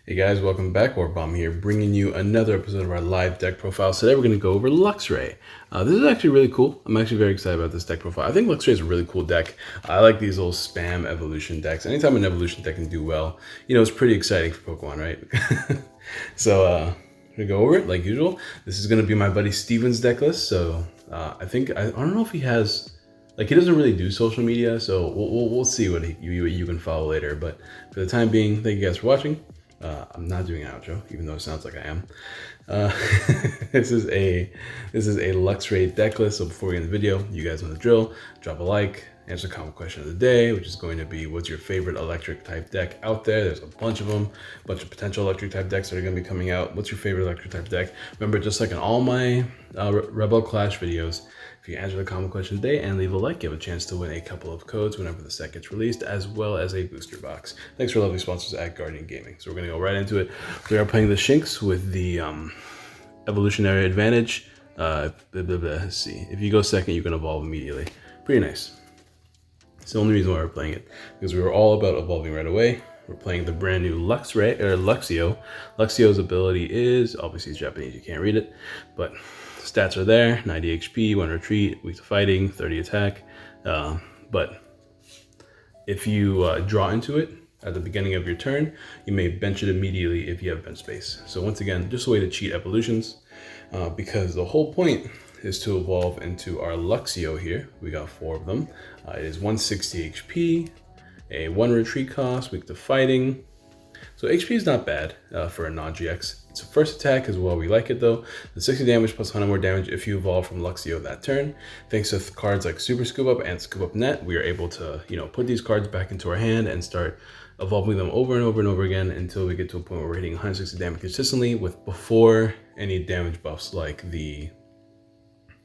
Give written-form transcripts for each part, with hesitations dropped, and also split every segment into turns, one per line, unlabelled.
Hey guys, welcome back. Orbomb here, bringing you another episode of our live deck profiles. Today we're going to go over Luxray. This is actually really cool. I'm actually very excited about this deck profile. I think Luxray is a really cool deck. I like these little spam evolution decks. Anytime an evolution deck can do well, it's pretty exciting for Pokemon, right? So we're going to go over it like usual. This is going to be my buddy Steven's deck list. So I don't know if he has... he doesn't really do social media, so we'll see what you can follow later. But for the time being, thank you guys for watching. I'm not doing an outro, even though it sounds like I am. This is a Luxray deck list. So before we end the video, you guys know the drill. Drop a like, answer the comment question of the day, which is going to be, what's your favorite electric type deck out there? There's a bunch of them, a bunch of potential electric type decks that are going to be coming out. What's your favorite electric type deck? Remember, just like in all my Rebel Clash videos, if you answer the comment question today and leave a like, you have a chance to win a couple of codes whenever the set gets released, as well as a booster box. Thanks for lovely sponsors at Guardian Gaming. So we're going to go right into it. We are playing the Shinx with the evolutionary advantage. Let's see. If you go second, you can evolve immediately. Pretty nice. It's the only reason why we're playing it, because we were all about evolving right away. We're playing the brand new Luxray, or Luxio. Luxio's ability is, obviously it's Japanese, you can't read it, but stats are there: 90 HP, 1 retreat, weak to fighting, 30 attack. But if you draw into it at the beginning of your turn, you may bench it immediately if you have bench space. So once again, just a way to cheat evolutions, because the whole point is to evolve into our Luxio here. We got 4 of them. It is 160 HP, a 1 retreat cost, weak to fighting. So HP is not bad for a non-GX. It's a first attack as well. We like it though. The 60 damage plus 100 more damage if you evolve from Luxio that turn. Thanks to cards like Super Scoop Up and Scoop Up Net, we are able to, put these cards back into our hand and start evolving them over and over and over again until we get to a point where we're hitting 160 damage consistently before any damage buffs like the,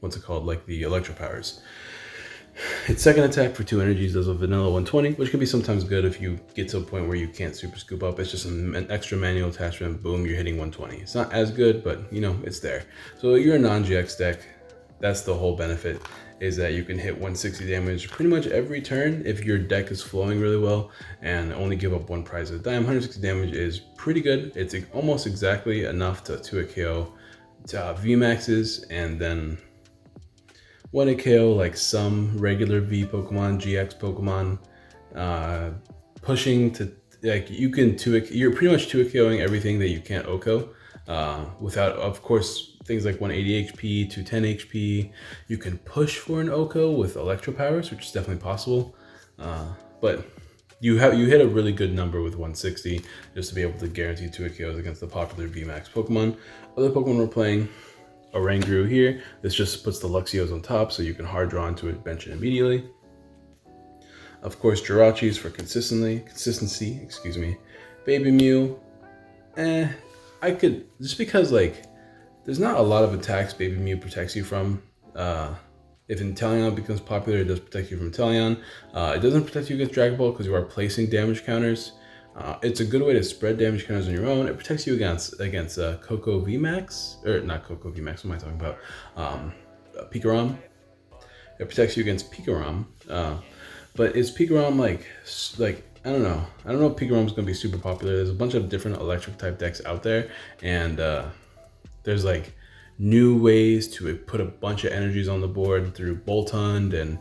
like the Electro Powers. Its second attack for 2 energies does a vanilla 120, which can be sometimes good if you get to a point where you can't super scoop up. It's just an extra manual attachment, boom, you're hitting 120. It's not as good, but it's there. So you're a non-GX deck. That's the whole benefit, is that you can hit 160 damage pretty much every turn if your deck is flowing really well and only give up 1 prize at a time. 160 damage is pretty good. It's almost exactly enough to 2-hit KO VMAXs, and then 1-hit KO like some regular V Pokemon, GX Pokemon, pushing to, you can you're pretty much 2-hit KOing everything that you can't OHKO, without, of course, things like 180 HP, 210 HP. You can push for an OHKO with Electro Powers, which is definitely possible, but you hit a really good number with 160 just to be able to guarantee 2-hit KOs against the popular VMAX Pokemon. Other Pokemon we're playing, Oranguru here. This just puts the Luxios on top, so you can hard draw into it, bench it immediately. Of course, Jirachis for consistency, excuse me. Baby Mew, I could, just because there's not a lot of attacks Baby Mew protects you from. If Inteleon becomes popular, it does protect you from Inteleon. It doesn't protect you against Dragon Ball because you are placing damage counters. It's a good way to spread damage counters on your own. It protects you against Coco VMAX, or not Coco VMAX, what am I talking about? Pikarom. It protects you against Pikarom. But is Pikarom I don't know. I don't know if Pikarom's gonna be super popular. There's a bunch of different electric type decks out there, and there's new ways to put a bunch of energies on the board through Boltund, and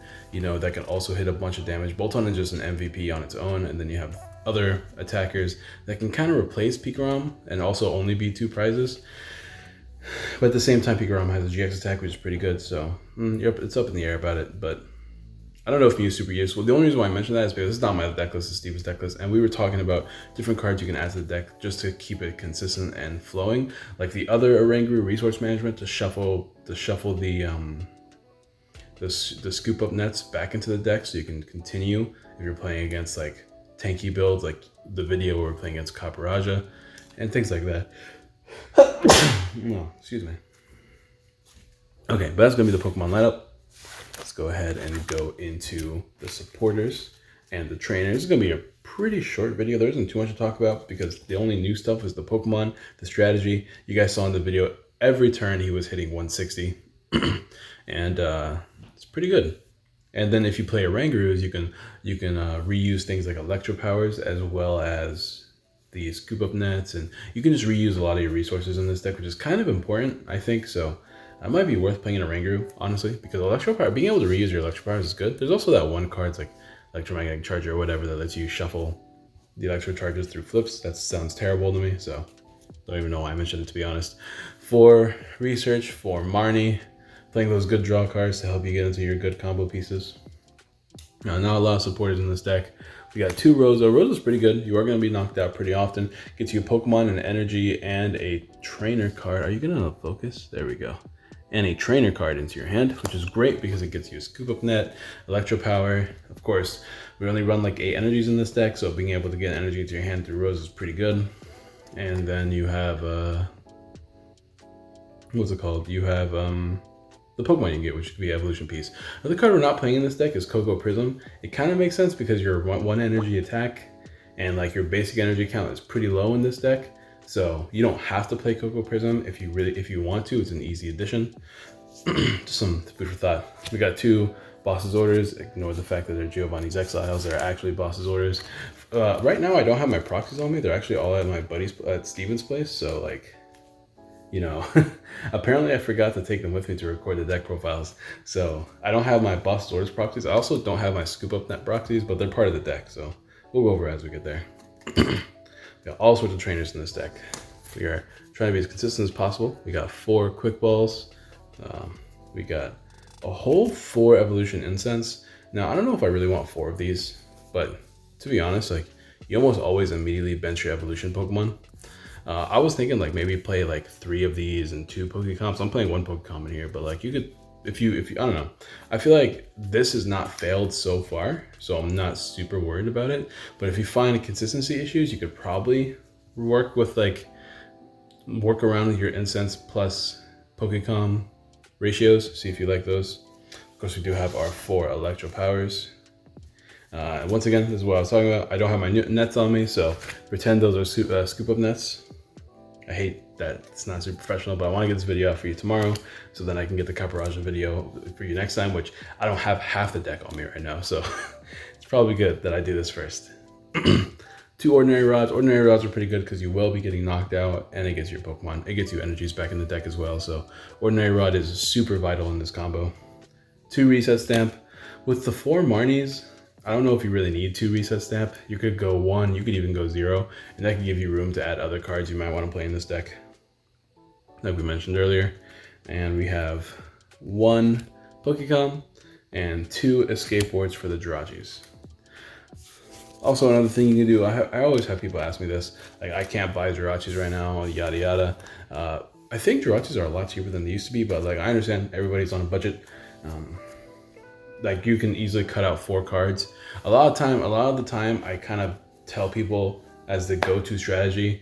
that can also hit a bunch of damage. Boltund is just an MVP on its own, and then you have other attackers that can kind of replace Pikarom and also only be 2 prizes. But at the same time, Pikarom has a GX attack, which is pretty good, so it's up in the air about it. But I don't know if Mew is super useful. The only reason why I mentioned that is because it's not my deck list, it's Steven's deck list, and we were talking about different cards you can add to the deck just to keep it consistent and flowing. Like the other Oranguru resource management to shuffle the scoop up nets back into the deck, so you can continue if you're playing against tanky builds, like the video where we're playing against Caparaja and things like that. No, excuse me. Okay, but that's gonna be the Pokemon lineup. Let's go ahead and go into the supporters and the trainers. This is gonna be a pretty short video. There isn't too much to talk about because the only new stuff is the Pokemon, the strategy. You guys saw in the video, every turn he was hitting 160, and it's pretty good. And then if you play Orangurus, you can reuse things like Electro Powers as well as the scoop up nets, and you can just reuse a lot of your resources in this deck, which is kind of important, I think. So it might be worth playing in a Rangaroo, honestly, because electro power, being able to reuse your electro powers is good. There's also that one card, it's like electromagnetic charger or whatever, that lets you shuffle the electro charges through flips. That sounds terrible to me, so don't even know why I mentioned it, to be honest. For research, for Marnie, playing those good draw cards to help you get into your good combo pieces. Now, not a lot of supporters in this deck. We got 2 Rosa. Rosa's pretty good. You are going to be knocked out pretty often. Gets you a Pokemon, an energy, and a trainer card. Are you going to focus? There we go. And a trainer card into your hand, which is great because it gets you a scoop up net, electro power. Of course, we only run like 8 energies in this deck, so being able to get energy into your hand through Rosa is pretty good. And then you have, what's it called? You have the Pokemon you can get, which could be Evolution Piece. Another card we're not playing in this deck is Coco Prism. It kind of makes sense because your 1 energy attack and like your basic energy count is pretty low in this deck. So you don't have to play Coco Prism if you want to. It's an easy addition. Just some food for thought. We got 2 Boss's Orders. Ignore the fact that they're Giovanni's Exiles. They're actually Boss's Orders. Right now I don't have my proxies on me. They're actually all at my buddy's, at Steven's place. So like, you know, apparently I forgot to take them with me to record the deck profiles. So I don't have my Boss's Orders proxies. I also don't have my Scoop Up Net proxies, but they're part of the deck. So we'll go over as we get there. We got all sorts of trainers in this deck. We are trying to be as consistent as possible. We got 4 Quick Balls. We got a whole 4 Evolution Incense. Now, I don't know if I really want 4 of these, but to be honest, like, you almost always immediately bench your Evolution Pokemon. I was thinking like maybe play like 3 of these and 2 Pokecomps. I'm playing 1 Pokecomp in here, but like you could, if you, I don't know. I feel like this has not failed so far, so I'm not super worried about it. But if you find consistency issues, you could probably work around with your Incense plus Pokecom ratios, see if you like those. Of course, we do have our 4 Electro Powers. And once again, this is what I was talking about. I don't have my nets on me, so pretend those are scoop up nets. I hate that it's not super professional, but I want to get this video out for you tomorrow, so then I can get the Caparaja video for you next time, which I don't have half the deck on me right now, so it's probably good that I do this first. 2 Ordinary Rods. Ordinary Rods are pretty good because you will be getting knocked out, and it gets your Pokemon. It gets you energies back in the deck as well, so Ordinary Rod is super vital in this combo. 2 Reset Stamp. With the 4 Marnies, I don't know if you really need 2 Reset Stamp. You could go 1, you could even go 0, and that can give you room to add other cards you might want to play in this deck, like we mentioned earlier. And we have 1 Pokecom and 2 Escape Boards for the Jirachis. Also, another thing you can do, I always have people ask me this, like, I can't buy Jirachis right now, yada yada. I think Jirachis are a lot cheaper than they used to be, but like, I understand everybody's on a budget. Like, you can easily cut out 4 cards. A lot of the time, I kind of tell people as the go-to strategy,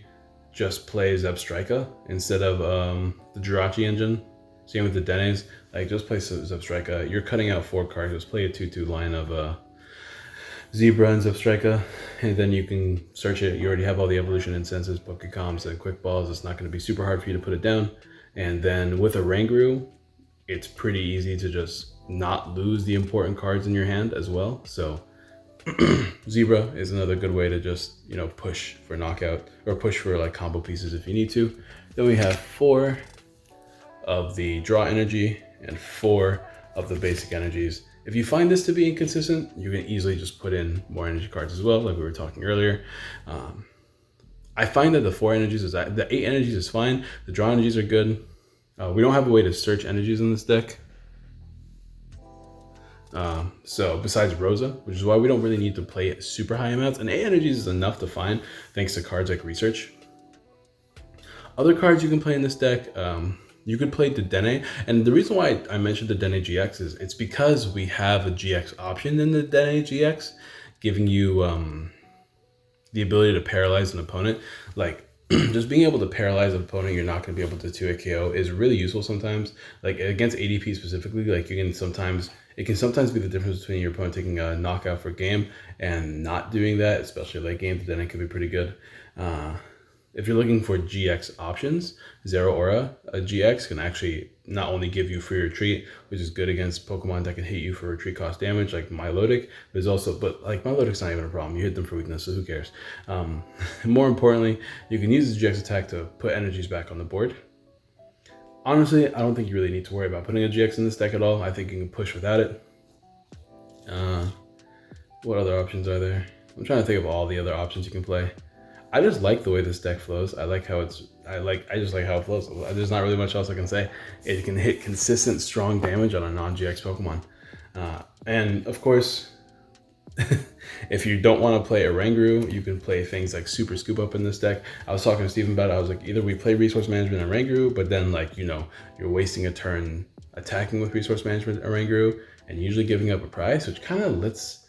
just play Zebstrika instead of the Jirachi engine. Same with the Denes, like, just play Zebstrika. You're cutting out 4 cards. Just play a 2/2 line of Zebra and Zebstrika, and then you can search it. You already have all the Evolution Incenses, Pokecoms, and Quick Balls. It's not going to be super hard for you to put it down. And then with a Rangaroo, it's pretty easy to just not lose the important cards in your hand as well. So Zebra is another good way to just, you know, push for knockout or push for like combo pieces if you need to. Then we have 4 of the draw energy and 4 of the basic energies. If you find this to be inconsistent, you can easily just put in more energy cards as well, like we were talking earlier. I find that the 4 energies is the 8 energies is fine. The draw energies are good. We don't have a way to search energies in this deck. So besides Rosa, which is why we don't really need to play super high amounts, and 8 energies is enough to find thanks to cards like Research. Other cards you can play in this deck, you could play Dedenne, and the reason why I mentioned Dedenne GX is it's because we have a GX option in the Dedenne GX, giving you the ability to paralyze an opponent. Like, just being able to paralyze an opponent you're not going to be able to 2-hit KO is really useful sometimes. Like against ADP specifically, like it can sometimes be the difference between your opponent taking a knockout for game and not doing that, especially late game. Then it could be pretty good. if you're looking for GX options, Zero Aura GX can actually not only give you free retreat, which is good against Pokemon that can hit you for retreat cost damage, like Milotic, but like Milotic's not even a problem. You hit them for weakness, so who cares? More importantly, you can use the GX attack to put energies back on the board. Honestly, I don't think you really need to worry about putting a GX in this deck at all. I think you can push without it. What other options are there? I'm trying to think of all the other options you can play. I just like the way this deck flows. I just like how it flows. There's not really much else I can say. It can hit consistent, strong damage on a non-GX Pokemon. And of course, if you don't want to play Oranguru, you can play things like Super Scoop Up in this deck. I was talking to Steven about it. I was like, either we play Resource Management Oranguru, but then like, you know, you're wasting a turn attacking with Resource Management Oranguru and usually giving up a prize, which kind of lets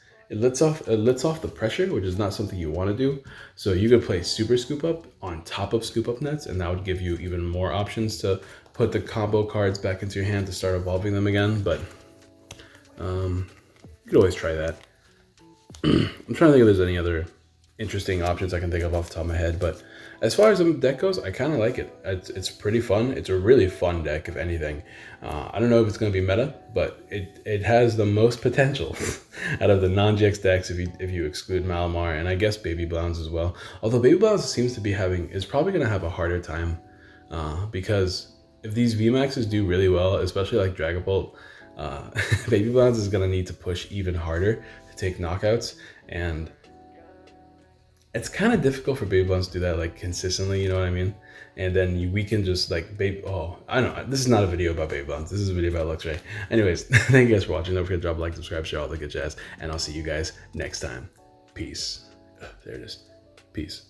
off the pressure, which is not something you want to do. So you could play Super Scoop Up on top of Scoop Up Nets, and that would give you even more options to put the combo cards back into your hand to start evolving them again. But you could always try that. I'm trying to think if there's any other interesting options I can think of off the top of my head, but as far as the deck goes, I kind of like it. It's pretty fun. It's a really fun deck, if anything. I don't know if it's going to be meta, but it has the most potential out of the non-GX decks if you exclude Malamar and I guess Baby Blounds as well. Although Baby Blounds seems to be is probably going to have a harder time because if these VMAXs do really well, especially like Dragapult, Baby Blounds is going to need to push even harder to take knockouts, and it's kind of difficult for Baby Blounds to do that like consistently, you know what I mean? And then we can just like I don't know. This is not a video about Baby Blounds. This is a video about Luxray. Anyways, thank you guys for watching. Don't forget to drop a like, subscribe, share all the good jazz, and I'll see you guys next time. Peace. There it is. Peace.